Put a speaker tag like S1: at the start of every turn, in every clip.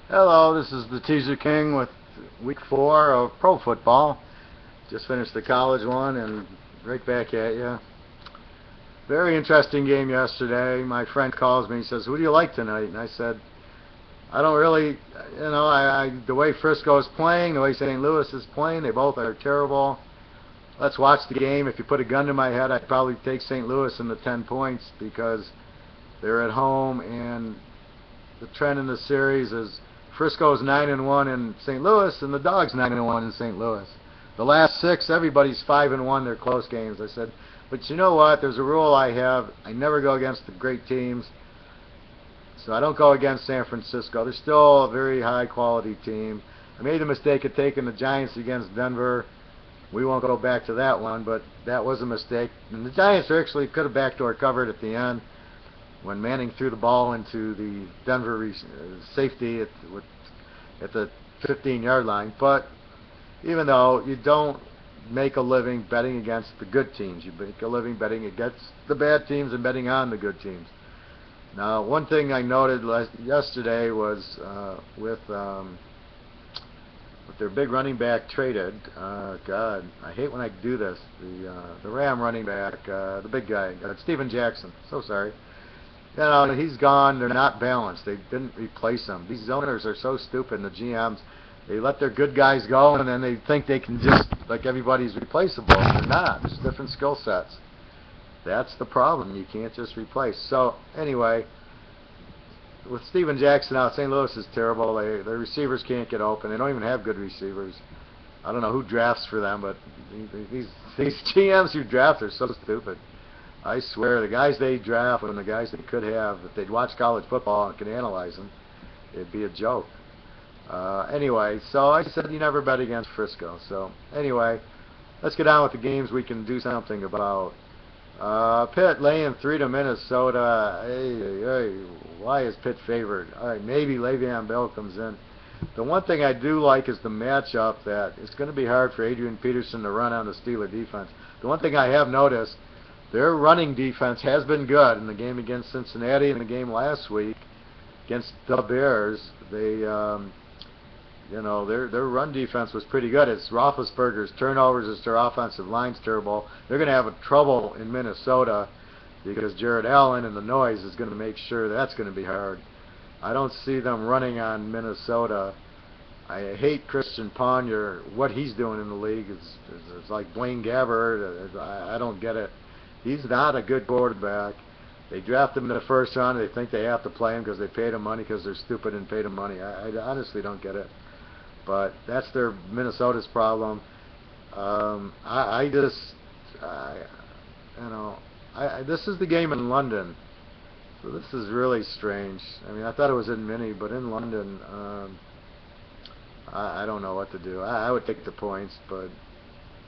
S1: Hello, this is the Teaserking with week 4 of pro football. Just finished the college one and right back at you. Very interesting game yesterday. My friend calls me and says, "Who do you like tonight?" And I said, "I don't really, the way Frisco is playing, the way St. Louis is playing, they both are terrible. Let's watch the game. If you put a gun to my head, I'd probably take St. Louis in the 10 points because they're at home and the trend in the series is Frisco's 9-1 in St. Louis, and the Dogs 9-1 in St. Louis. The last 6, everybody's 5-1. They're close games." I said, "But you know what? There's a rule I have. I never go against the great teams. So I don't go against San Francisco. They're still a very high-quality team. I made the mistake of taking the Giants against Denver. We won't go back to that one, but that was a mistake. And the Giants actually could have backdoor covered at the end when Manning threw the ball into the Denver safety at the 15-yard line. But even though you don't make a living betting against the good teams, you make a living betting against the bad teams and betting on the good teams. Now, one thing I noted yesterday was with their big running back traded. God, I hate when I do this. The Ram running back, the big guy, Steven Jackson. So sorry. He's gone. They're not balanced. They didn't replace him. These owners are so stupid, and the GMs, they let their good guys go, and then they think they can just, like everybody's replaceable. They're not. There's different skill sets. That's the problem. You can't just replace. So, anyway, with Steven Jackson out, St. Louis is terrible. Their receivers can't get open. They don't even have good receivers. I don't know who drafts for them, but these GMs who draft are so stupid. I swear, the guys they draft and the guys they could have, if they'd watch college football and could analyze them, it'd be a joke. Anyway, so I said you never bet against Frisco. So anyway, let's get on with the games we can do something about. Pitt laying 3 to Minnesota. Hey, why is Pitt favored? All right, maybe Le'Veon Bell comes in. The one thing I do like is the matchup that it's going to be hard for Adrian Peterson to run on the Steeler defense. The one thing I have noticed, their running defense has been good in the game against Cincinnati and the game last week against the Bears. Their run defense was pretty good. It's Roethlisberger's turnovers, it's their offensive line's terrible. They're going to have trouble in Minnesota because Jared Allen and the noise is going to make sure that's going to be hard. I don't see them running on Minnesota. I hate Christian Ponder. What he's doing in the league is like Blaine Gabbert. I don't get it. He's not a good quarterback. They draft him in the first round. They think they have to play him because they paid him money because they're stupid and paid him money. I honestly don't get it. But that's their Minnesota's problem. This is the game in London, so this is really strange. I mean, I thought it was in Minnie, but in London, I don't know what to do. I would take the points, but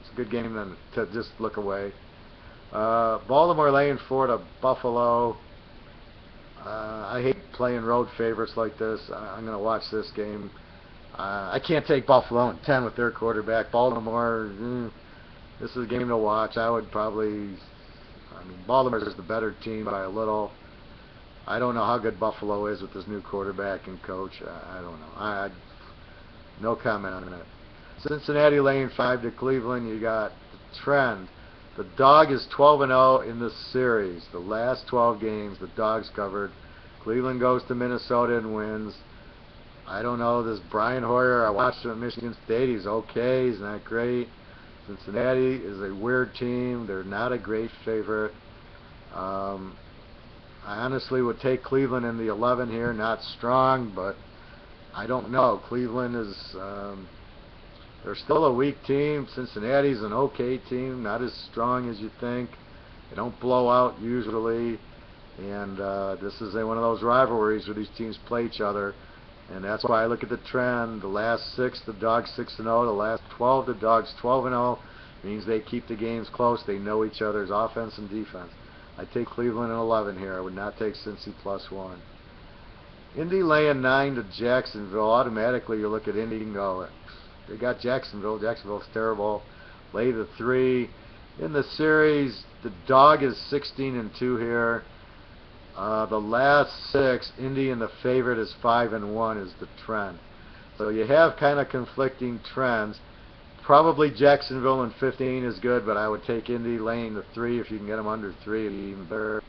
S1: it's a good game then to just look away. Baltimore laying 4 to Buffalo. I hate playing road favorites like this. I'm going to watch this game. I can't take Buffalo in 10 with their quarterback. Baltimore, this is a game to watch. Baltimore is the better team by a little. I don't know how good Buffalo is with this new quarterback and coach. I don't know. No comment on that. Cincinnati laying 5 to Cleveland. You got the trend. The dog is 12-0 in this series. The last 12 games, the dog's covered. Cleveland goes to Minnesota and wins. I don't know, this Brian Hoyer, I watched him at Michigan State. He's okay. He's not great. Cincinnati is a weird team. They're not a great favorite. I honestly would take Cleveland in the 11 here. Not strong, but I don't know. Cleveland is, they're still a weak team. Cincinnati's an okay team, not as strong as you think. They don't blow out usually. And this is one of those rivalries where these teams play each other. And that's why I look at the trend. The last 6, the Dogs 6-0. The last 12, the Dogs 12-0. Means they keep the games close. They know each other's offense and defense. I take Cleveland in 11 here. I would not take Cincy +1. Indy laying 9 to Jacksonville. Automatically you look at Indy and go, they got Jacksonville. Jacksonville's terrible. Lay the 3. In the series, the dog is 16-2 here. The last 6, Indy and the favorite is 5-1 is the trend. So you have kind of conflicting trends. Probably Jacksonville in 15 is good, but I would take Indy laying the 3 if you can get them under 3, even better.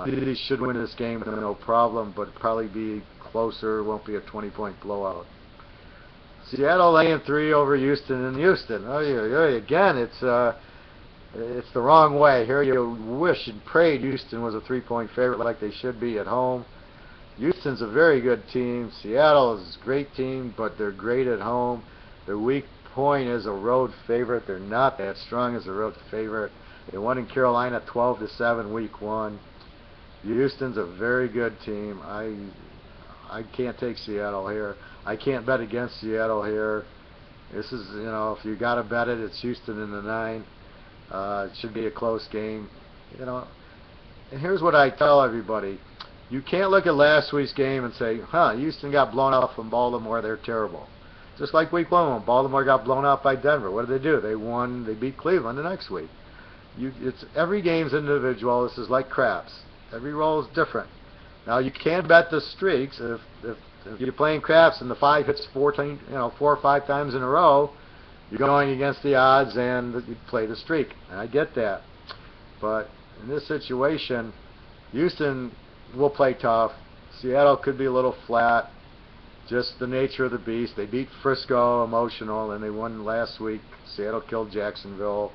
S1: Indy should win this game with no problem, but probably be closer. Won't be a 20-point blowout. Seattle laying 3 over Houston in Houston. Oh yeah, again, it's the wrong way. Here you wish and prayed Houston was a 3-point favorite like they should be at home. Houston's a very good team. Seattle is a great team, but they're great at home. Their weak point is a road favorite. They're not that strong as a road favorite. They won in Carolina 12-7 week 1. Houston's a very good team. I can't take Seattle here. I can't bet against Seattle here. This is, if you got to bet it, it's Houston in the 9. It should be a close game. And here's what I tell everybody. You can't look at last week's game and say, Houston got blown out from Baltimore, they're terrible. Just like week 1 when Baltimore got blown out by Denver. What did they do? They beat Cleveland the next week. Every game's individual. This is like craps. Every roll is different. Now you can bet the streaks. If you're playing craps and the 5 hits 4 or 5 times in a row, you're going against the odds and you play the streak. And I get that. But in this situation, Houston will play tough. Seattle could be a little flat. Just the nature of the beast. They beat Frisco emotional, and they won last week. Seattle killed Jacksonville.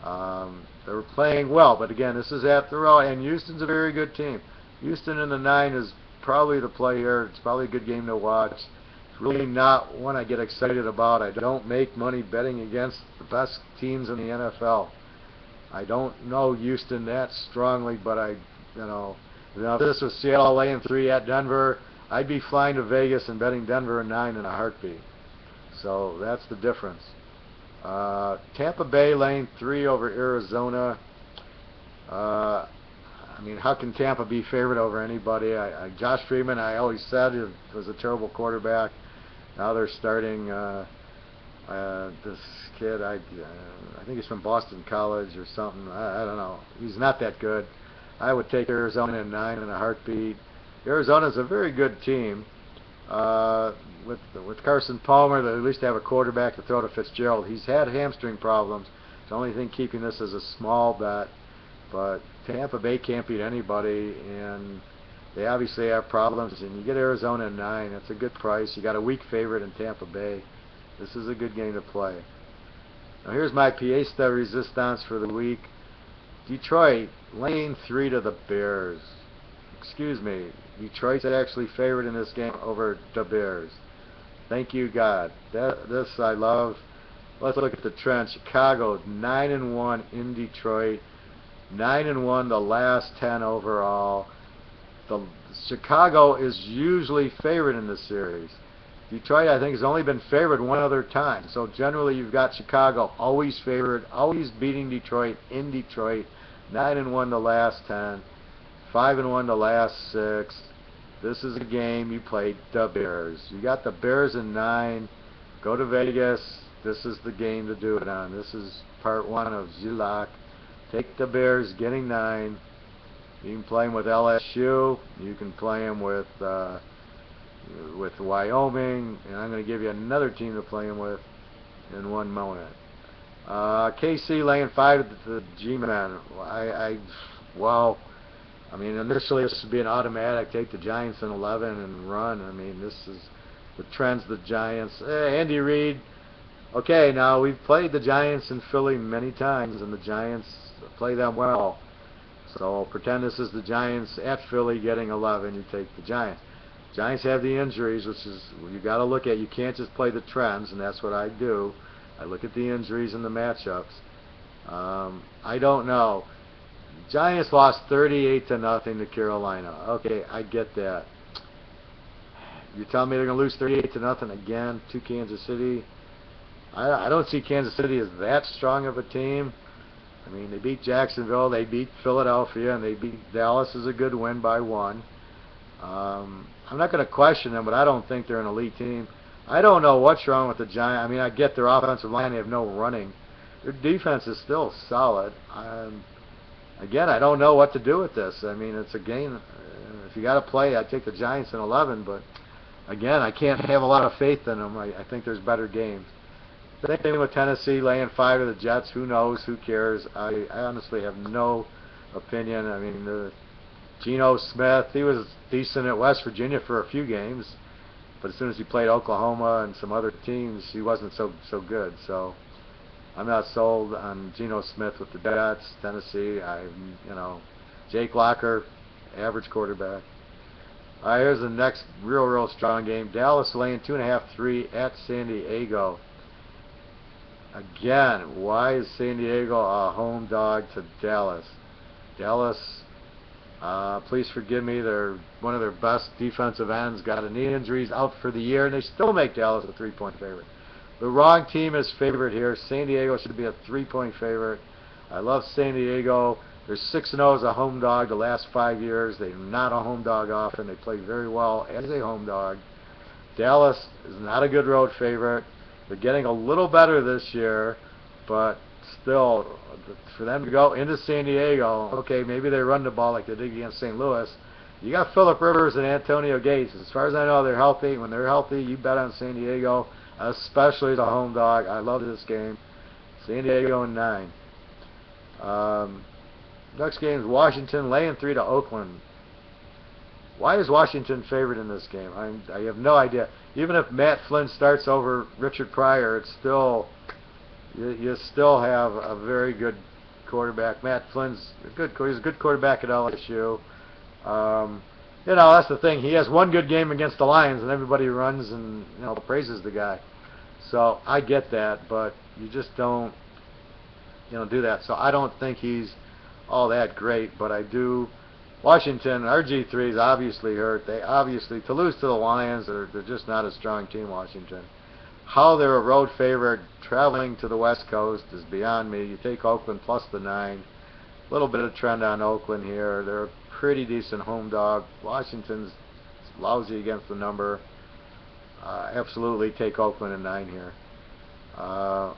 S1: They were playing well, but again, this is at the road, and Houston's a very good team. Houston in the 9 is probably the play here. It's probably a good game to watch. It's really not one I get excited about. I don't make money betting against the best teams in the NFL. I don't know Houston that strongly, but if this was Seattle laying 3 at Denver, I'd be flying to Vegas and betting Denver a 9 in a heartbeat. So that's the difference. Tampa Bay laying 3 over Arizona. How can Tampa be favored over anybody? Josh Freeman, I always said, was a terrible quarterback. Now they're starting this kid. I think he's from Boston College or something. I don't know. He's not that good. I would take Arizona in 9 in a heartbeat. Arizona's a very good team. With Carson Palmer, they at least have a quarterback to throw to Fitzgerald. He's had hamstring problems. It's the only thing keeping this as a small bet. But Tampa Bay can't beat anybody, and they obviously have problems. And you get Arizona in 9. That's a good price. You got a weak favorite in Tampa Bay. This is a good game to play. Now here's my pièce de resistance for the week. Detroit laying 3 to the Bears. Excuse me. Detroit's actually favored in this game over the Bears. Thank you, God. This I love. Let's look at the trend. Chicago 9-1 in Detroit. 9-1 the last 10 overall. Chicago is usually favored in this series. Detroit, I think, has only been favored one other time. So generally, you've got Chicago always favored, always beating Detroit in Detroit. 9-1 the last 10. 5-1 the last 6. This is a game you played the Bears. You got the Bears in 9. Go to Vegas. This is the game to do it on. This is part 1 of Zilak. Take the Bears getting 9. You can play them with LSU. You can play them with Wyoming. And I'm going to give you another team to play them with in 1 moment. KC laying 5 at the G-Men. Initially this would be an automatic. Take the Giants in 11 and run. This is the trends. The Giants. Andy Reid. Okay, now we've played the Giants in Philly many times, and the Giants play them well. So pretend this is the Giants at Philly getting 11. You take the Giants. Giants have the injuries, which is you got to look at. You can't just play the trends, and that's what I do. I look at the injuries and the matchups. I don't know. Giants lost 38-0 to Carolina. Okay, I get that. You tell me they're going to lose 38-0 again to Kansas City? I don't see Kansas City as that strong of a team. They beat Jacksonville, they beat Philadelphia, and they beat Dallas. Is a good win by 1. I'm not going to question them, but I don't think they're an elite team. I don't know what's wrong with the Giants. I get their offensive line. They have no running. Their defense is still solid. again, I don't know what to do with this. I mean, it's a game. If you got to play, I'd take the Giants in 11, but again, I can't have a lot of faith in them. I think there's better games. Same thing with Tennessee laying 5 to the Jets. Who knows? Who cares? I honestly have no opinion. I mean, Geno Smith, he was decent at West Virginia for a few games, but as soon as he played Oklahoma and some other teams, he wasn't so good. So I'm not sold on Geno Smith with the Jets. Tennessee, Jake Locker, average quarterback. All right, here's the next real strong game. Dallas laying 2.5, 3 at San Diego. Again, why is San Diego a home dog to Dallas? Dallas, please forgive me, they're one of their best defensive ends, got a knee injury, he's out for the year, and they still make Dallas a 3-point favorite. The wrong team is favored here. San Diego should be a 3-point favorite. I love San Diego. They're 6-0 as a home dog the last 5 years. They're not a home dog often. They play very well as a home dog. Dallas is not a good road favorite. They're getting a little better this year, but still, for them to go into San Diego, okay, maybe they run the ball like they did against St. Louis. You got Phillip Rivers and Antonio Gates. As far as I know, they're healthy. When they're healthy, you bet on San Diego, especially as a home dog. I love this game. San Diego in 9. Next game is Washington laying 3 to Oakland. Why is Washington favored in this game? I have no idea. Even if Matt Flynn starts over Richard Pryor, it's still you still have a very good quarterback. Matt Flynn's he's a good quarterback at LSU. That's the thing. He has one good game against the Lions, and everybody runs and praises the guy. So I get that, but you just don't do that. So I don't think he's all that great, but I do. Washington, RG3 is obviously hurt. They obviously, to lose to the Lions, they're just not a strong team, Washington. How they're a road favorite traveling to the West Coast is beyond me. You take Oakland plus the 9. A little bit of trend on Oakland here. They're a pretty decent home dog. Washington's lousy against the number. Absolutely take Oakland in 9 here.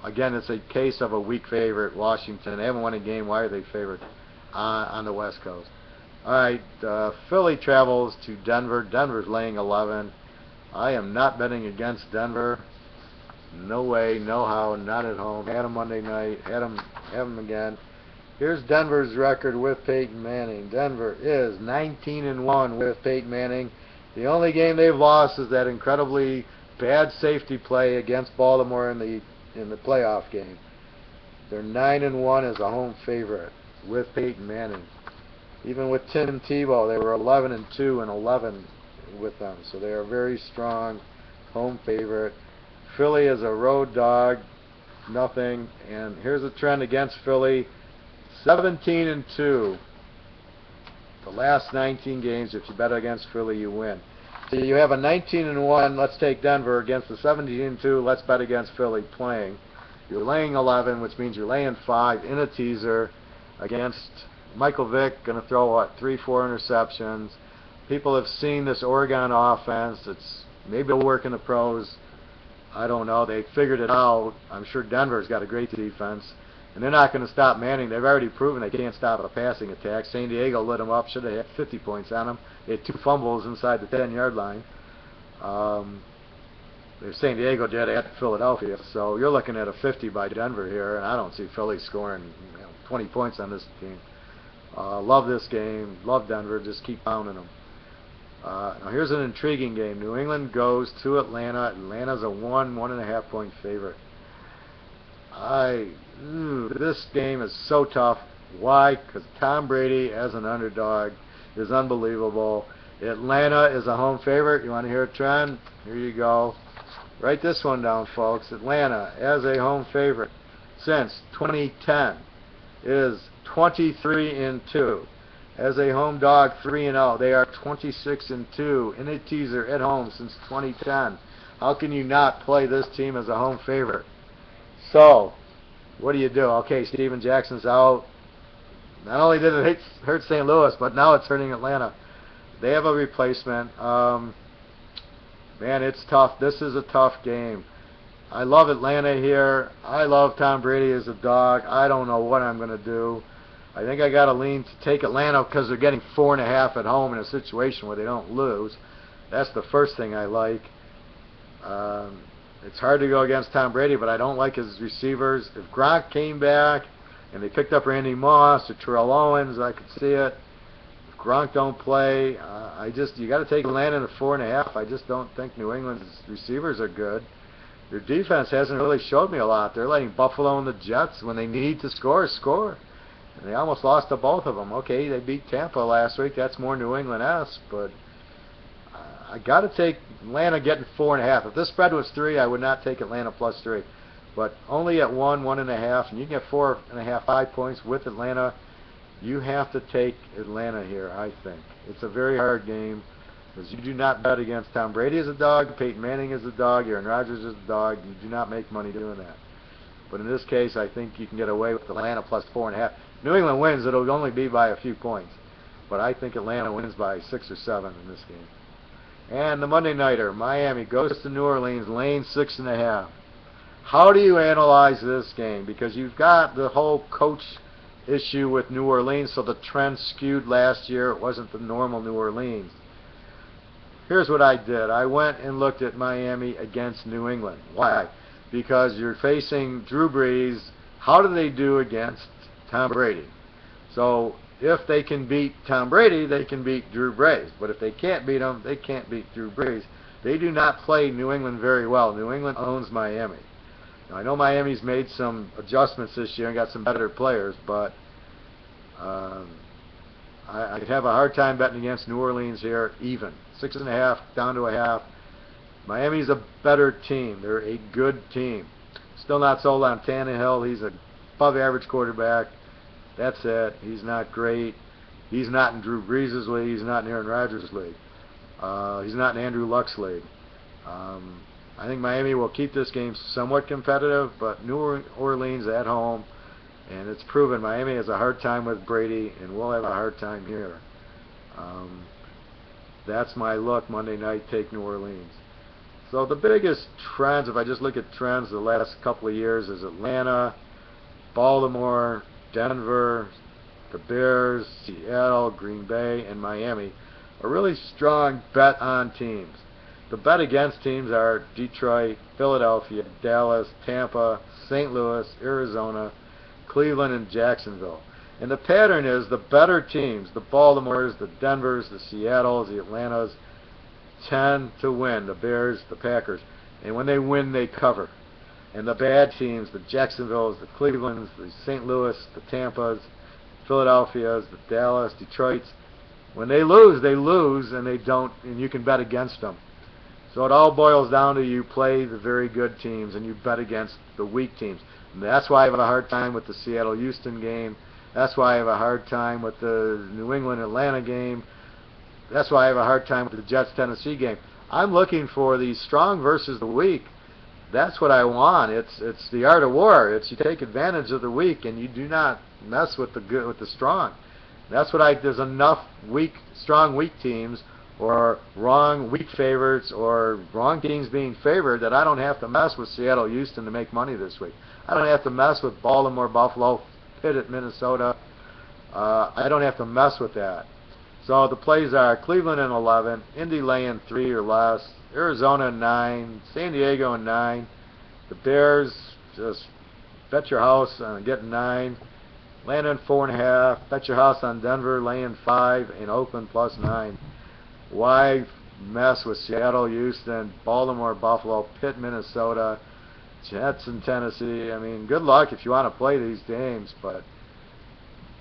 S1: Again, it's a case of a weak favorite, Washington. They haven't won a game. Why are they favored on the West Coast? All right, Philly travels to Denver. Denver's laying 11. I am not betting against Denver. No way, no how, not at home. Had them Monday night, have them again. Here's Denver's record with Peyton Manning. Denver is 19-1 with Peyton Manning. The only game they've lost is that incredibly bad safety play against Baltimore in the playoff game. They're 9-1 as a home favorite with Peyton Manning. Even with Tim Tebow, they were 11-2 and 11 with them. So they are a very strong home favorite. Philly is a road dog, nothing. And here's a trend against Philly: 17-2. The last 19 games, if you bet against Philly, you win. So you have a 19-1. Let's take Denver against the 17-2. Let's bet against Philly playing. You're laying 11, which means you're laying 5 in a teaser against Michael Vick. Going to throw 3-4 interceptions. People have seen this Oregon offense. It's maybe it'll work in the pros. I don't know. They figured it out. I'm sure Denver's got a great defense, and they're not going to stop Manning. They've already proven they can't stop a passing attack. San Diego lit them up. Should have had 50 points on them. They had 2 fumbles inside the 10-yard line. San Diego did at Philadelphia. So you're looking at a 50 by Denver here, and I don't see Philly scoring 20 points on this team. Love this game. Love Denver. Just keep pounding them. Now here's an intriguing game. New England goes to Atlanta. Atlanta's a 1.5 point favorite. This game is so tough. Why? Because Tom Brady as an underdog is unbelievable. Atlanta is a home favorite. You want to hear a trend? Here you go. Write this one down, folks. Atlanta as a home favorite since 2010 is 23-2. As a home dog, 3-0. They are 26-2 in a teaser at home since 2010. How can you not play this team as a home favorite? So, what do you do? Okay, Steven Jackson's out. Not only did it hurt St. Louis, but now it's hurting Atlanta. They have a replacement. Man, it's tough. This is a tough game. I love Atlanta here. I love Tom Brady as a dog. I don't know what I'm going to do. I think I got to lean to take Atlanta because they're getting 4.5 at home in a situation where they don't lose. That's the first thing I like. It's hard to go against Tom Brady, but I don't like his receivers. If Gronk came back and they picked up Randy Moss or Terrell Owens, I could see it. If Gronk don't play, you got to take Atlanta to 4.5. I just don't think New England's receivers are good. Their defense hasn't really showed me a lot. They're letting Buffalo and the Jets, when they need to score, score. And they almost lost to both of them. Okay, they beat Tampa last week. That's more New England-esque, but I got to take Atlanta getting 4.5. If this spread was 3, I would not take Atlanta plus 3. But only at 1.5, and you can get 4.5, 5 points with Atlanta. You have to take Atlanta here, I think. It's a very hard game because you do not bet against Tom Brady as a dog, Peyton Manning as a dog, Aaron Rodgers as a dog. You do not make money doing that. But in this case, I think you can get away with Atlanta plus 4.5. New England wins, it'll only be by a few points. But I think Atlanta wins by 6 or 7 in this game. And the Monday Nighter, Miami goes to New Orleans, lane 6.5. How do you analyze this game? Because you've got the whole coach issue with New Orleans, so the trend skewed last year. It wasn't the normal New Orleans. Here's what I did. I went and looked at Miami against New England. Why? Because you're facing Drew Brees. How do they do against Tom Brady? So if they can beat Tom Brady, they can beat Drew Brees. But if they can't beat him, they can't beat Drew Brees. They do not play New England very well. New England owns Miami. Now, I know Miami's made some adjustments this year and got some better players, but I'd have a hard time betting against New Orleans here, even. 6.5 down to 0.5. Miami's a better team. They're a good team. Still not sold on Tannehill. He's an above-average quarterback. That's it. He's not great. He's not in Drew Brees' league. He's not in Aaron Rodgers' league. He's not in Andrew Luck's league. I think Miami will keep this game somewhat competitive, but New Orleans at home, and it's proven Miami has a hard time with Brady, and we'll have a hard time here. That's my look Monday night, take New Orleans. So the biggest trends, if I just look at trends the last couple of years, is Atlanta, Baltimore, Denver, the Bears, Seattle, Green Bay, and Miami are really strong bet on teams. The bet against teams are Detroit, Philadelphia, Dallas, Tampa, St. Louis, Arizona, Cleveland, and Jacksonville. And the pattern is the better teams, the Baltimores, the Denvers, the Seattles, the Atlantas, tend to win, the Bears, the Packers. And when they win, they cover. And the bad teams, the Jacksonvilles, the Clevelands, the St. Louis, the Tampas, Philadelphias, the Dallas, Detroits, when they lose, and they don't, and you can bet against them. So it all boils down to you play the very good teams and you bet against the weak teams. And that's why I have a hard time with the Seattle-Houston game. That's why I have a hard time with the New England-Atlanta game. That's why I have a hard time with the Jets-Tennessee game. I'm looking for the strong versus the weak. That's what I want. It's the art of war. It's you take advantage of the weak and you do not mess with the good with the strong. That's what there's enough strong weak teams or wrong weak favorites or wrong teams being favored that I don't have to mess with Seattle, Houston to make money this week. I don't have to mess with Baltimore, Buffalo, Pitt at Minnesota. I don't have to mess with that. So the plays are Cleveland in 11, Indy laying 3 or less, Arizona 9, San Diego 9, the Bears just bet your house on getting 9, Atlanta 4.5, bet your house on Denver laying 5, and Oakland plus 9. Why mess with Seattle, Houston, Baltimore, Buffalo, Pitt, Minnesota, Jets in Tennessee? I mean, good luck if you want to play these games, but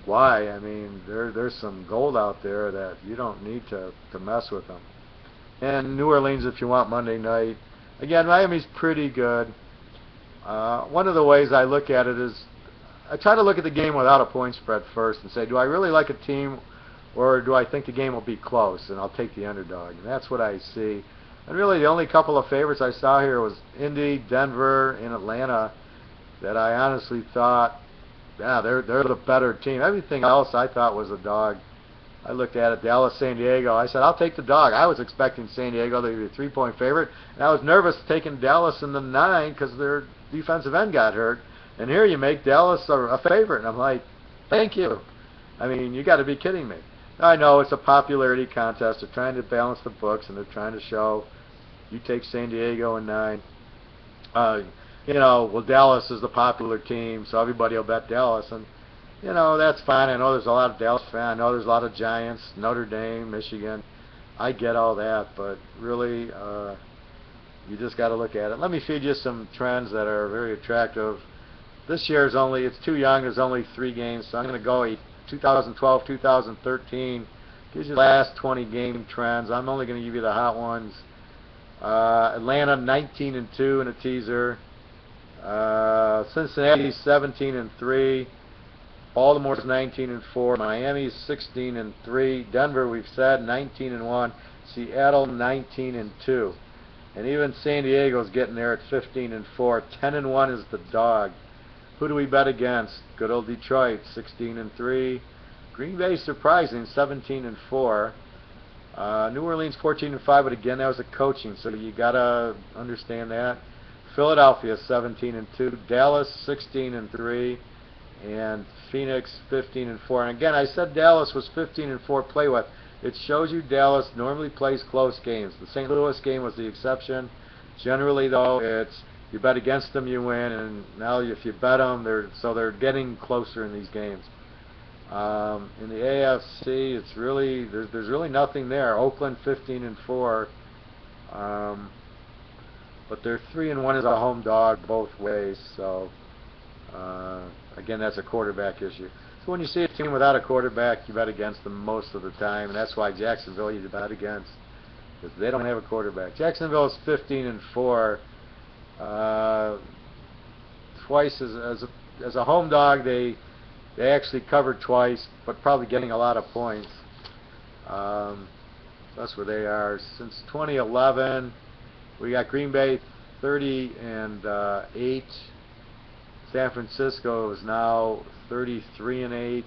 S1: why? I mean, there's some gold out there that you don't need to mess with them. And New Orleans if you want Monday night. Again, Miami's pretty good. One of the ways I look at it is I try to look at the game without a point spread first and say, do I really like a team or do I think the game will be close? And I'll take the underdog. And that's what I see. And really the only couple of favorites I saw here was Indy, Denver, and Atlanta that I honestly thought, yeah, they're the better team. Everything else I thought was a dog. I looked at it, Dallas, San Diego. I said, I'll take the dog. I was expecting San Diego to be a 3-point favorite. And I was nervous taking Dallas in the 9 because their defensive end got hurt. And here you make Dallas a favorite. And I'm like, thank you. I mean, you got to be kidding me. I know it's a popularity contest. They're trying to balance the books, and they're trying to show you take San Diego in 9. Uh, well, Dallas is the popular team, so everybody will bet Dallas, and that's fine. I know there's a lot of Dallas fans. I know there's a lot of Giants, Notre Dame, Michigan. I get all that, but really, you just got to look at it. Let me feed you some trends that are very attractive. This year it's too young. There's only 3 games, so I'm going to go 2012, 2013. Gives you the last 20 game trends. I'm only going to give you the hot ones. Atlanta 19-2 in a teaser. Cincinnati 17-3. Baltimore's 19-4. Miami's 16-3. Denver, we've said, 19-1. Seattle 19-2. And even San Diego's getting there at 15-4. 10-1 is the dog. Who do we bet against? Good old Detroit, 16-3. Green Bay surprising, 17-4. New Orleans 14-5, but again that was a coaching, so you gotta understand that. Philadelphia 17-2. Dallas 16-3. And Phoenix 15-4. And again, I said Dallas was 15-4 play with. It shows you Dallas normally plays close games. The St. Louis game was the exception. Generally, though, it's you bet against them, you win. And now, if you bet them, they're getting closer in these games. In the AFC, it's really there's really nothing there. Oakland 15-4, but they're 3-1 as a home dog both ways. So again, that's a quarterback issue. So when you see a team without a quarterback, you bet against them most of the time, and that's why Jacksonville you bet against, because they don't have a quarterback. Jacksonville is 15-4. Twice as a home dog, they actually covered twice, but probably getting a lot of points. That's where they are. Since 2011, we got Green Bay 30-8. San Francisco is now 33-8.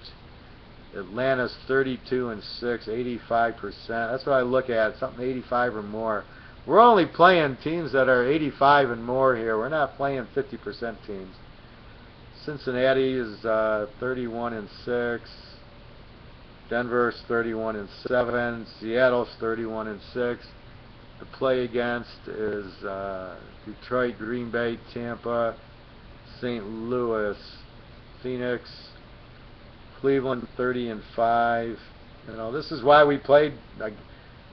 S1: Atlanta's 32-6, 85%. That's what I look at, something 85 or more. We're only playing teams that are 85 and more here. We're not playing 50% teams. Cincinnati is 31-6. Denver's 31-7. Seattle's 31-6. To play against is Detroit, Green Bay, Tampa, St. Louis, Phoenix, Cleveland 30-5. This is why we played. I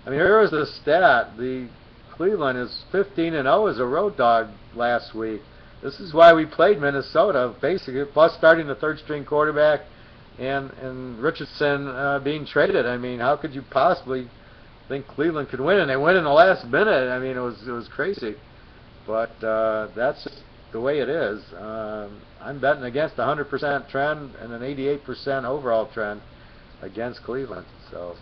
S1: mean, here was the stat. The Cleveland is 15-0 as a road dog last week. This is why we played Minnesota, basically, plus starting the third-string quarterback and Richardson being traded. I mean, how could you possibly think Cleveland could win? And they win in the last minute. I mean, it was crazy. But that's just the way it is. I'm betting against a 100% trend and an 88% overall trend against Cleveland. So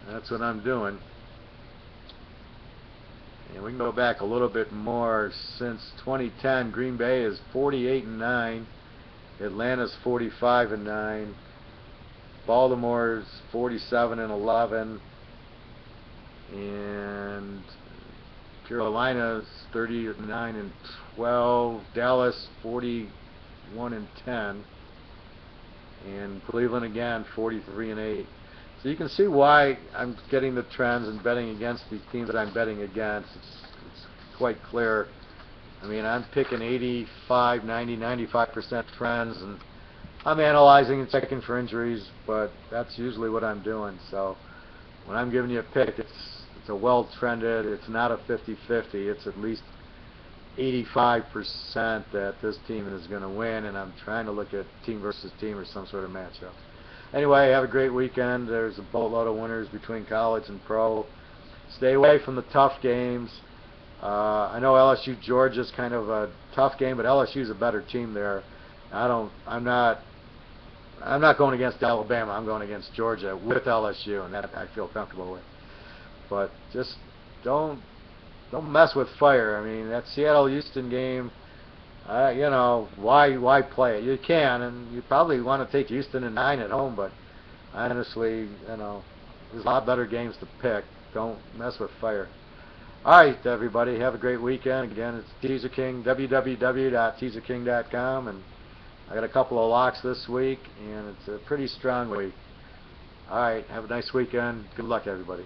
S1: that's what I'm doing. And we can go back a little bit more. Since 2010, Green Bay is 48-9. Atlanta's 45-9. Baltimore's 47-11. And Carolina's 39-12. Dallas 41-10. And Cleveland again 43-8. So you can see why I'm getting the trends and betting against these teams that I'm betting against. It's quite clear. I mean, I'm picking 85, 90, 95% trends, and I'm analyzing and checking for injuries, but that's usually what I'm doing. So when I'm giving you a pick, it's a well-trended, it's not a 50-50, it's at least 85% that this team is going to win, and I'm trying to look at team versus team or some sort of matchup. Anyway, have a great weekend. There's a boatload of winners between college and pro. Stay away from the tough games. I know LSU Georgia's kind of a tough game, but LSU's a better team there. I'm not going against Alabama. I'm going against Georgia with LSU, and that I feel comfortable with. But just don't mess with fire. I mean, that Seattle-Houston game, why play it? You can, and you probably want to take Houston in 9 at home, but honestly, there's a lot better games to pick. Don't mess with fire. All right, everybody, have a great weekend. Again, it's Teaserking, www.teaserking.com, and I got a couple of locks this week, and it's a pretty strong week. Alright, have a nice weekend. Good luck, everybody.